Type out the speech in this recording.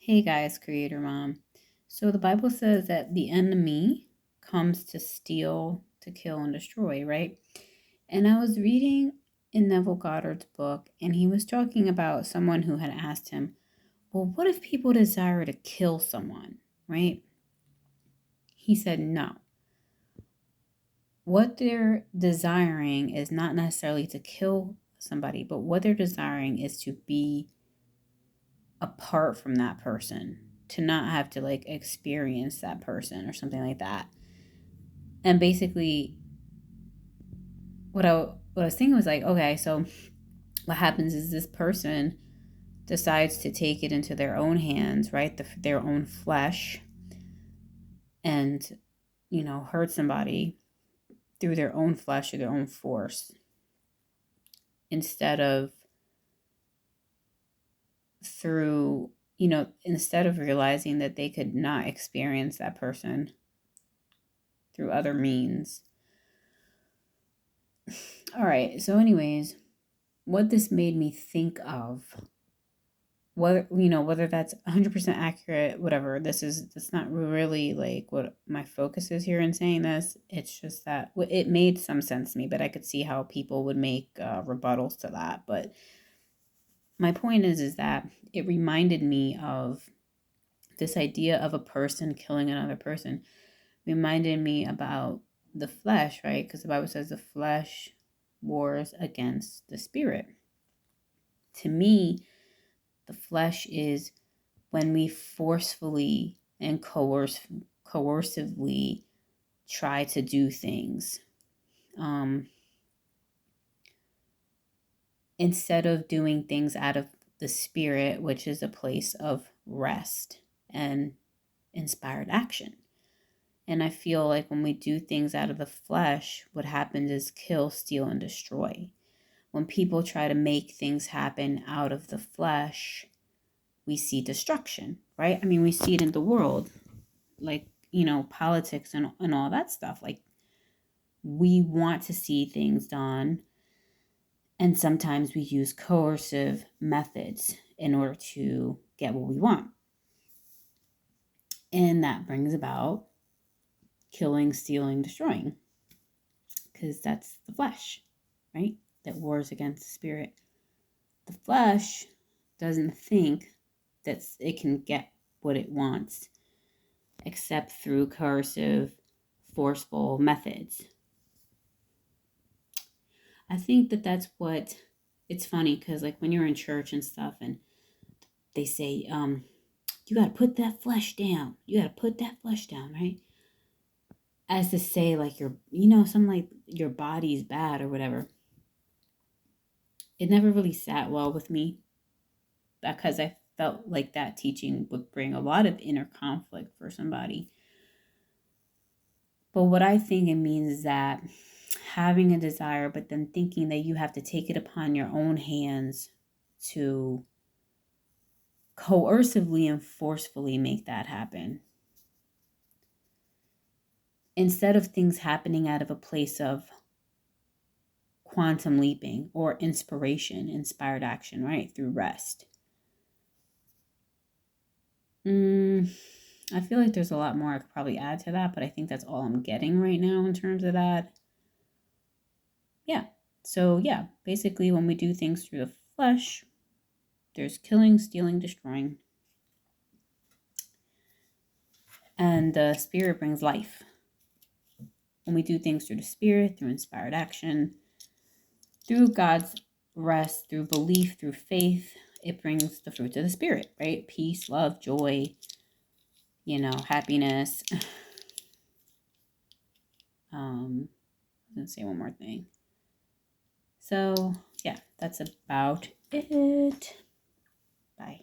Hey guys, Creator Mom. So the Bible says that the enemy comes to steal, to kill, and destroy, right? And I was reading in Neville Goddard's book, and he was talking about someone who had asked him, well, what if people desire to kill someone, right? He said, no. What they're desiring is not necessarily to kill somebody, but what they're desiring is to be apart from that person, to not have to like experience that person or something like that. And basically what I was thinking was like, okay, so what happens is this person decides to take it into their own hands, right? Their own flesh, and hurt somebody through their own flesh or their own force, instead of through instead of realizing that they could not experience that person through other means. All right, so anyways, what this made me think of, whether that's 100% accurate, whatever, that's not really like what my focus is here in saying this. It's just that it made some sense to me, but I could see how people would make rebuttals to that. But my point is that it reminded me of this idea of a person killing another person. Reminded me about the flesh, right? Because the Bible says the flesh wars against the spirit. To me, the flesh is when we forcefully and coercively try to do things, um, instead of doing things out of the spirit, which is a place of rest and inspired action. And I feel like when we do things out of the flesh, what happens is kill, steal, and destroy. When people try to make things happen out of the flesh, we see destruction, right? I mean, we see it in the world, like, politics and all that stuff. Like, we want to see things done, and sometimes we use coercive methods in order to get what we want. And that brings about killing, stealing, destroying, because that's the flesh, right? That wars against the spirit. The flesh doesn't think that it can get what it wants except through coercive, forceful methods. I think that that's what it's funny, because like when you're in church and stuff and they say, you got to put that flesh down. You got to put that flesh down, right? As to say, like, something like your body's bad or whatever. It never really sat well with me, because I felt like that teaching would bring a lot of inner conflict for somebody. But what I think it means is that having a desire, but then thinking that you have to take it upon your own hands to coercively and forcefully make that happen, instead of things happening out of a place of quantum leaping or inspiration, inspired action, right? Through rest. I feel like there's a lot more I could probably add to that, but I think that's all I'm getting right now in terms of that. Yeah. So, yeah, basically, when we do things through the flesh, there's killing, stealing, destroying. And the spirit brings life. When we do things through the spirit, through inspired action, through God's rest, through belief, through faith, it brings the fruits of the spirit, right? Peace, love, joy, happiness. I'm going to say one more thing. So, yeah, that's about it. Bye.